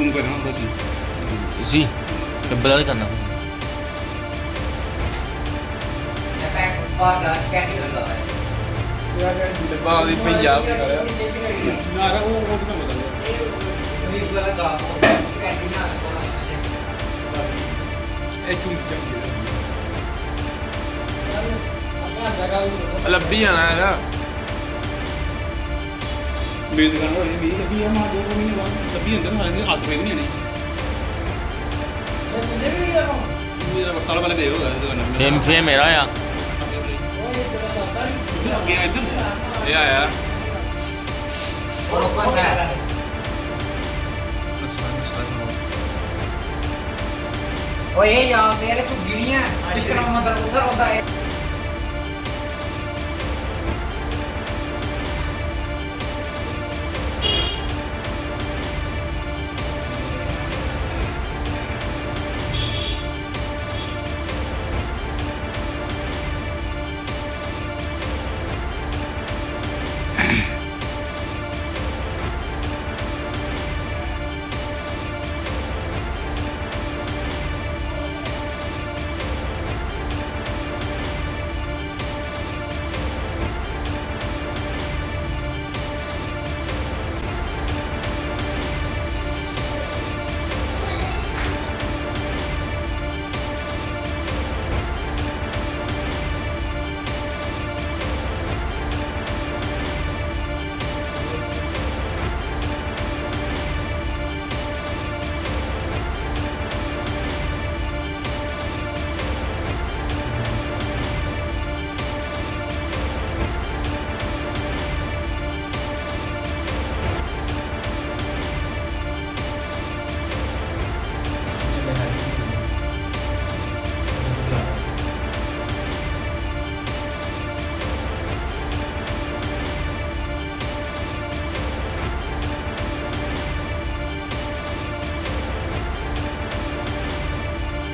Zoom कर रहा हूँ बस इसी डब्बा करना डब्बा भी पंजाब का है ना रहा वो तो मतलब ए तुम लब्बी जाना है ना मेरी दुकान पर मेरी लब्बी है मां 2 महीने बाद लब्बी अंदर सारे दिन हाथ पे नहीं आनी मेरा साल पहले दे होगा दुकान में फेम मेरा या इधर ये आया ओए यार मेरे तो गिरियां इसका मतलब उधर होता है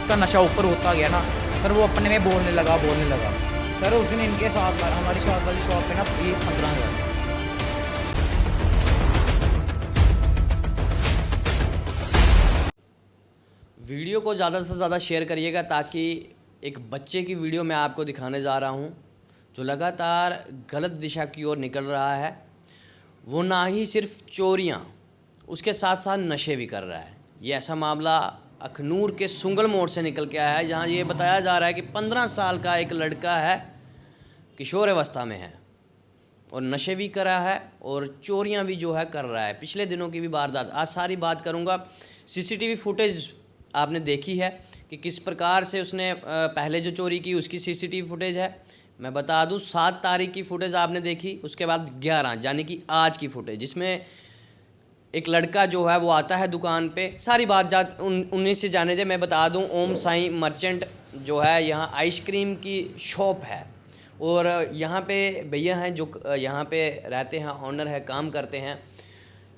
का नशा ऊपर होता गया ना सर, वो अपने में बोलने लगा सर। उस दिन इनके साथ हमारी शॉप वाली शॉप पे ना ये 15,000। वीडियो को ज़्यादा से ज़्यादा शेयर करिएगा ताकि एक बच्चे की वीडियो मैं आपको दिखाने जा रहा हूँ जो लगातार गलत दिशा की ओर निकल रहा है। वो ना ही सिर्फ चोरियाँ, उसके साथ साथ नशे भी कर रहा है। ये ऐसा मामला अखनूर के सुंगल मोड़ से निकल के आया है, जहाँ ये बताया जा रहा है कि 15 साल का एक लड़का है, किशोर अवस्था में है और नशे भी कर रहा है और चोरियां भी जो है कर रहा है। पिछले दिनों की भी वारदात, आज सारी बात करूंगा। सीसीटीवी फुटेज आपने देखी है कि किस प्रकार से उसने पहले जो चोरी की उसकी सीसीटीवी फुटेज है। मैं बता दूं 7 तारीख की फुटेज आपने देखी, उसके बाद 11 यानी कि आज की फुटेज, जिसमें एक लड़का जो है वो आता है दुकान पे। सारी बात उन्हीं से जाने दे। मैं बता दूं ओम साई मर्चेंट जो है यहाँ आइसक्रीम की शॉप है और यहाँ पे भैया हैं जो यहाँ पे रहते हैं, ऑनर है, काम करते हैं।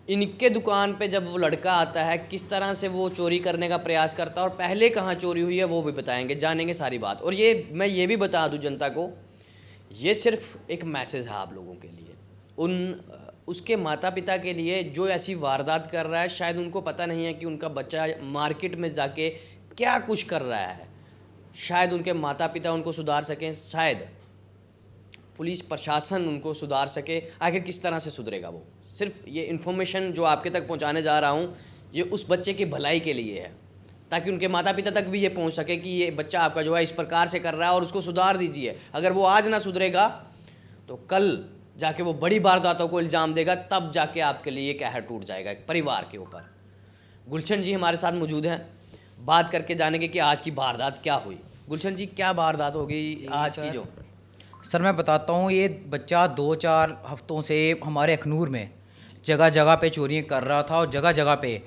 इनके दुकान पे जब वो लड़का आता है किस तरह से वो चोरी करने का प्रयास करता है और पहले कहाँ चोरी हुई है वो भी बताएंगे, जानेंगे सारी बात। और ये मैं ये भी बता दूं जनता को, ये सिर्फ एक मैसेज है आप लोगों के लिए, उसके माता पिता के लिए जो ऐसी वारदात कर रहा है। शायद उनको पता नहीं है कि उनका बच्चा मार्केट में जाके क्या कुछ कर रहा है। शायद उनके माता पिता उनको सुधार सकें, शायद पुलिस प्रशासन उनको सुधार सके। आखिर किस तरह से सुधरेगा वो? सिर्फ ये इन्फॉर्मेशन जो आपके तक पहुंचाने जा रहा हूँ ये उस बच्चे की भलाई के लिए है, ताकि उनके माता पिता तक भी ये पहुंच सके कि ये बच्चा आपका जो है इस प्रकार से कर रहा है और उसको सुधार दीजिए। अगर वो आज ना सुधरेगा तो कल जाके वो बड़ी वारदातों को इल्ज़ाम देगा, तब जाके आपके लिए कहर टूट जाएगा एक परिवार के ऊपर। गुलशन जी हमारे साथ मौजूद हैं, बात करके जानेंगे कि आज की वारदात क्या हुई। गुलशन जी, क्या वारदात हो गई आज की? जो सर मैं बताता हूँ, ये बच्चा 2-4 हफ्तों से हमारे अखनूर में जगह जगह पे चोरियाँ कर रहा था और जगह जगह पे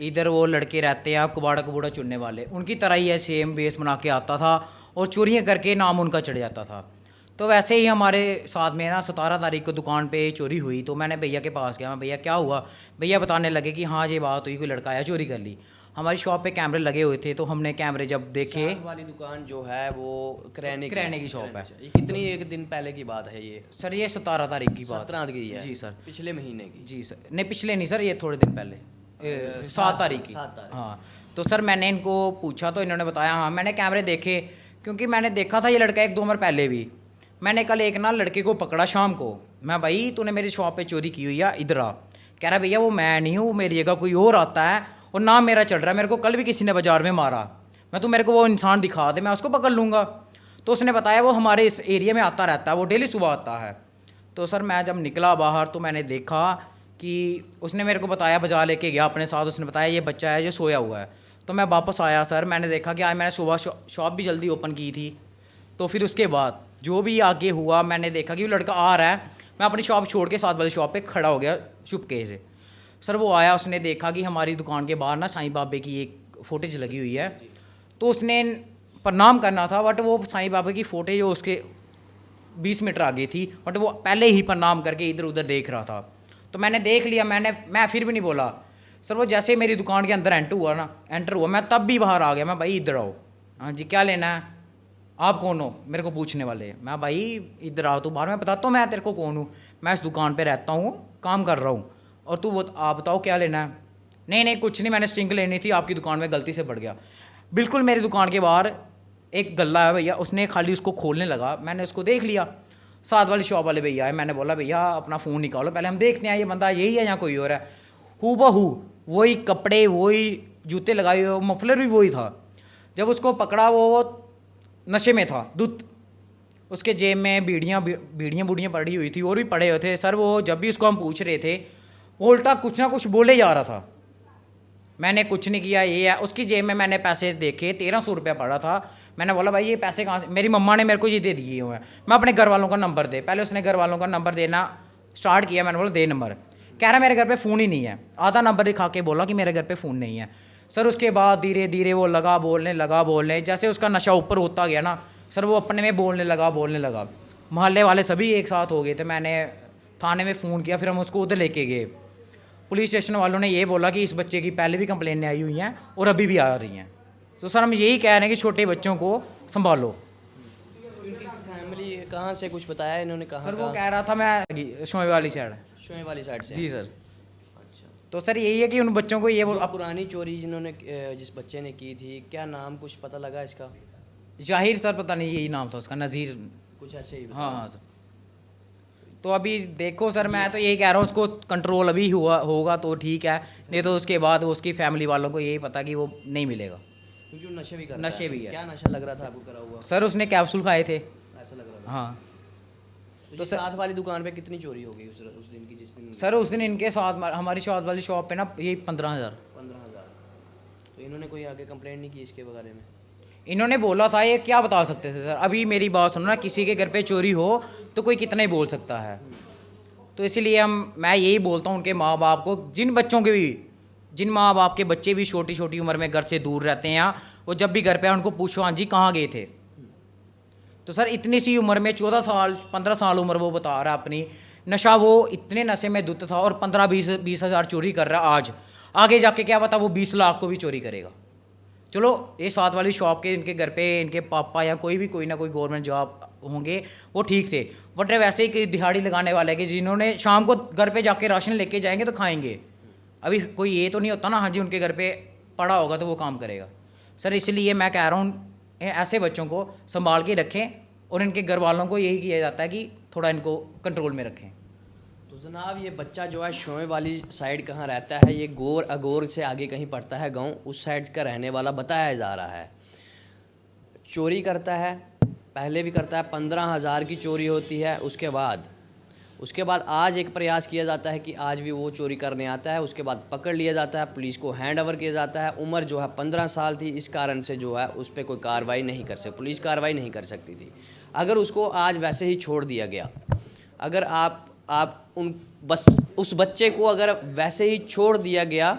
इधर वो लड़के रहते हैं कुबाड़ा कुबूड़ा चुनने वाले, उनकी तरह ही है, सेम बेस बना के आता था और चोरियाँ करके नाम उनका चढ़ जाता था। तो वैसे ही हमारे साथ में ना 17 तारीख को दुकान पे चोरी हुई। तो मैंने भैया के पास गया, मैं भैया क्या हुआ? भैया बताने लगे कि हाँ ये बात हुई, कोई लड़का आया चोरी कर ली। हमारी शॉप पे कैमरे लगे हुए थे, तो हमने कैमरे जब देखे। वाली दुकान जो है वो किराने की शॉप है। ये कितनी एक दिन पहले की बात है ये? सर ये 17 तारीख की बात 17 की है जी सर, पिछले महीने की। जी सर, नहीं पिछले नहीं सर, ये थोड़े दिन पहले। 7 तारीख की। 7 तारीख। हाँ, तो सर मैंने इनको पूछा तो इन्होंने बताया हाँ मैंने कैमरे देखे, क्योंकि मैंने देखा था ये लड़का 1-2 बार पहले भी। मैंने कल एक ना लड़के को पकड़ा शाम को, मैं भाई तूने मेरी शॉप पे चोरी की हुई है, इधर आ। कह रहा भैया वो मैं नहीं हूँ, वो मेरी जगह कोई और आता है और नाम मेरा चल रहा है, मेरे को कल भी किसी ने बाजार में मारा, मैं तो मेरे को वो इंसान दिखा दे मैं उसको पकड़ लूँगा। तो उसने बताया वो हमारे इस एरिया में आता रहता है, वो डेली सुबह आता है। तो सर मैं जब निकला बाहर तो मैंने देखा कि उसने मेरे को बताया, बाजार लेके गया अपने साथ, उसने बताया ये बच्चा है जो सोया हुआ है। तो मैं वापस आया सर, मैंने देखा कि आज मैंने सुबह शॉप भी जल्दी ओपन की थी। तो फिर उसके बाद जो भी आगे हुआ मैंने देखा कि वो लड़का आ रहा है, मैं अपनी शॉप छोड़ के साथ वाली शॉप पे खड़ा हो गया चुपके से। सर वो आया, उसने देखा कि हमारी दुकान के बाहर ना साईं बाबे की एक फुटेज लगी हुई है, तो उसने प्रणाम करना था, बट वो साईं बाबा की फुटेज जो उसके 20 मीटर आगे थी, बट वो पहले ही प्रणाम करके इधर उधर देख रहा था। तो मैंने देख लिया, मैं फिर भी नहीं बोला। सर वो जैसे मेरी दुकान के अंदर एंटर हुआ मैं तब भी बाहर आ गया। मैं भाई इधर आओ। हाँ जी क्या लेना है, आप कौन हो मेरे को पूछने वाले। मैं भाई इधर आओ, तू बाहर, मैं बताता हूँ मैं तेरे को कौन हूँ, मैं इस दुकान पे रहता हूँ, काम कर रहा हूँ, और तू आप बताओ क्या लेना है। नहीं कुछ नहीं, मैंने स्टिंग लेनी थी, आपकी दुकान में गलती से बढ़ गया। बिल्कुल मेरी दुकान के बाहर एक गल्ला है भैया, उसने खाली उसको खोलने लगा, मैंने उसको देख लिया। साथ वाली शॉप वाले भैया है, मैंने बोला भैया अपना फ़ोन निकालो पहले हम देखते हैं ये बंदा यही है या कोई और है। हूबहू वही कपड़े, वही जूते लगाए हुए, मफलर भी वही था। जब उसको पकड़ा वो नशे में था, दुत उसके जेब में बीड़ियाँ पड़ी हुई थी और भी पड़े हुए थे। सर वो जब भी उसको हम पूछ रहे थे वो उल्टा कुछ ना कुछ बोले जा रहा था। मैंने कुछ नहीं किया, ये है। उसकी जेब में मैंने पैसे देखे, 1300 रुपया पड़ा था। मैंने बोला भाई ये पैसे कहाँ से, मेरी मम्मा ने मेरे को ये दे दिए हुए हैं, मैं अपने घर वालों का नंबर दे। पहले उसने घर वालों का नंबर देना स्टार्ट किया, मैंने बोला दे नंबर। कह रहा मेरे घर पे फ़ोन ही नहीं है, आधा नंबर दिखा के बोला कि मेरे घर पे फ़ोन नहीं है। सर उसके बाद धीरे धीरे वो लगा बोलने, जैसे उसका नशा ऊपर होता गया ना सर, वो अपने में बोलने लगा। मोहल्ले वाले सभी एक साथ हो गए थे, मैंने थाने में फ़ोन किया, फिर हम उसको उधर लेके गए। पुलिस स्टेशन वालों ने ये बोला कि इस बच्चे की पहले भी कंप्लेनें आई हुई हैं और अभी भी आ रही हैं। तो सर हम यही कह रहे हैं कि छोटे बच्चों को संभालो। इनकी फैमिली कहाँ से कुछ बताया इन्होंने, कहाँ? सर वो कह रहा था मैं शोए वाली साइड से। जी सर। अच्छा, तो सर यही है कि उन बच्चों को ये अब पुरानी चोरी जिस बच्चे ने की थी, क्या नाम कुछ पता लगा इसका? जाहिर सर पता नहीं यही नाम था उसका, नज़ीर कुछ ऐसे ही। हाँ सर। तो अभी देखो सर मैं तो यही कह रहा हूँ उसको कंट्रोल अभी होगा तो ठीक है, नहीं तो उसके बाद उसकी फैमिली वालों को यही पता कि वो नहीं मिलेगा, क्योंकि वो नशे भी करता नशे भी है। क्या नशा लग रहा था आपको करा हुआ? सर उसने कैप्सूल खाए थे, ऐसा लग रहा था। हाँ। तो साथ वाली दुकान पे कितनी चोरी हो गई उस दिन की, जिस दिन? सर उस दिन इनके साथ हमारी साथ वाली शॉप पे ना यही 15,000। तो इन्होंने कोई आगे कंप्लेंट नहीं की इसके बारे में? इन्होंने बोला था, ये क्या बता सकते थे सर। अभी मेरी बात सुनो ना, किसी के घर पे चोरी हो तो कोई कितना ही बोल सकता है। तो इसीलिए मैं यही बोलता हूँ उनके माँ बाप को, जिन माँ बाप के बच्चे भी छोटी छोटी उम्र में घर से दूर रहते हैं, वो जब भी घर पे आए उनको पूछो हाँ जी कहाँ गए थे। तो सर इतनी सी उम्र में 14 साल 15 साल उम्र वो बता रहा है अपनी, नशा वो इतने नशे में धुत था और 15-20 हज़ार चोरी कर रहा है। आज आगे जाके क्या पता वो 20 लाख को भी चोरी करेगा। चलो ये साथ वाली शॉप के इनके घर पे इनके पापा या कोई ना कोई गवर्नमेंट जॉब होंगे, वो ठीक थे, बट वैसे ही कोई दिहाड़ी लगाने वाले कि जिन्होंने शाम को घर पे जाके राशन लेके जाएंगे तो खाएंगे। अभी कोई ये तो नहीं होता ना हाँ जी उनके घर पे पड़ा होगा तो वो काम करेगा। सर इसलिए मैं कह रहा हूँ ऐसे बच्चों को संभाल के रखें, और इनके घर वालों को यही किया जाता है कि थोड़ा इनको कंट्रोल में रखें। तो जनाब ये बच्चा जो है शोए वाली साइड कहाँ रहता है, ये अगोर से आगे कहीं पड़ता है गांव, उस साइड का रहने वाला बताया जा रहा है। चोरी करता है, पहले भी करता है, 15,000 की चोरी होती है। उसके बाद आज एक प्रयास किया जाता है कि आज भी वो चोरी करने आता है, उसके बाद पकड़ लिया जाता है, पुलिस को हैंड ओवर किया जाता है। उम्र जो है 15 साल थी, इस कारण से जो है उस पर कोई कार्रवाई नहीं कर सकती, पुलिस कार्रवाई नहीं कर सकती थी। अगर उसको आज वैसे ही छोड़ दिया गया, अगर आप उस बच्चे को अगर वैसे ही छोड़ दिया गया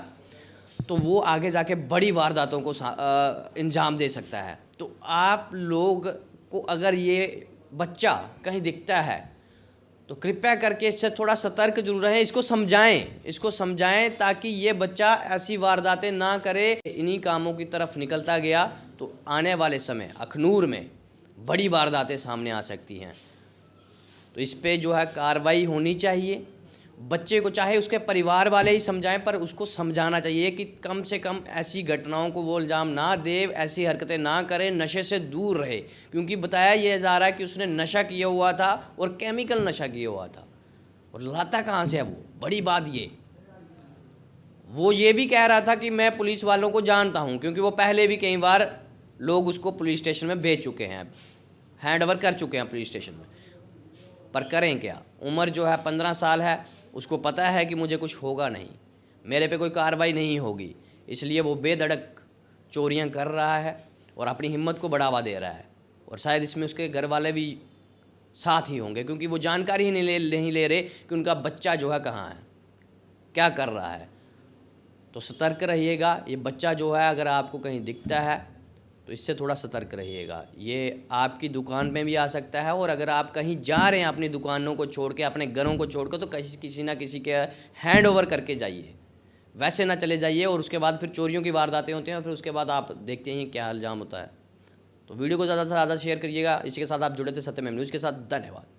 तो वो आगे जाके बड़ी वारदातों को अंजाम दे सकता है। तो आप लोग को अगर ये बच्चा कहीं दिखता है तो कृपया करके इससे थोड़ा सतर्क जरूर रहें, इसको समझाएं ताकि ये बच्चा ऐसी वारदातें ना करे। इन्हीं कामों की तरफ निकलता गया तो आने वाले समय अखनूर में बड़ी वारदातें सामने आ सकती हैं। तो इस पे जो है कार्रवाई होनी चाहिए बच्चे को चाहे उसके परिवार वाले ही समझाएं, पर उसको समझाना चाहिए कि कम से कम ऐसी घटनाओं को वो इल्ज़ाम ना दे, ऐसी हरकतें ना करे, नशे से दूर रहे। क्योंकि बताया यह जा रहा है कि उसने नशा किया हुआ था और केमिकल नशा किया हुआ था, और लाता कहाँ से है वो, बड़ी बात वो ये भी कह रहा था कि मैं पुलिस वालों को जानता हूँ, क्योंकि वो पहले भी कई बार लोग उसको पुलिस स्टेशन में भेज चुके हैं, हैंड ओवर कर चुके हैं पुलिस स्टेशन में। पर करें क्या, उम्र जो है 15 साल है, उसको पता है कि मुझे कुछ होगा नहीं, मेरे पे कोई कार्रवाई नहीं होगी, इसलिए वो बेधड़क चोरियां कर रहा है और अपनी हिम्मत को बढ़ावा दे रहा है। और शायद इसमें उसके घर वाले भी साथ ही होंगे, क्योंकि वो जानकारी ही नहीं ले रहे कि उनका बच्चा जो है कहाँ है, क्या कर रहा है। तो सतर्क रहिएगा। ये बच्चा जो है अगर आपको कहीं दिखता है तो इससे थोड़ा सतर्क रहिएगा। ये आपकी दुकान में भी आ सकता है, और अगर आप कहीं जा रहे हैं अपनी दुकानों को छोड़ के, अपने घरों को छोड़ के, तो किसी ना किसी के हैंड ओवर करके जाइए, वैसे ना चले जाइए। और उसके बाद फिर चोरियों की वारदातें होती हैं, फिर उसके बाद आप देखते हैं क्या इल्ज़ाम होता है। तो वीडियो को ज़्यादा से ज़्यादा शेयर करिएगा। इसी के साथ आप जुड़े थे सत्यमेव न्यूज़ के साथ। धन्यवाद।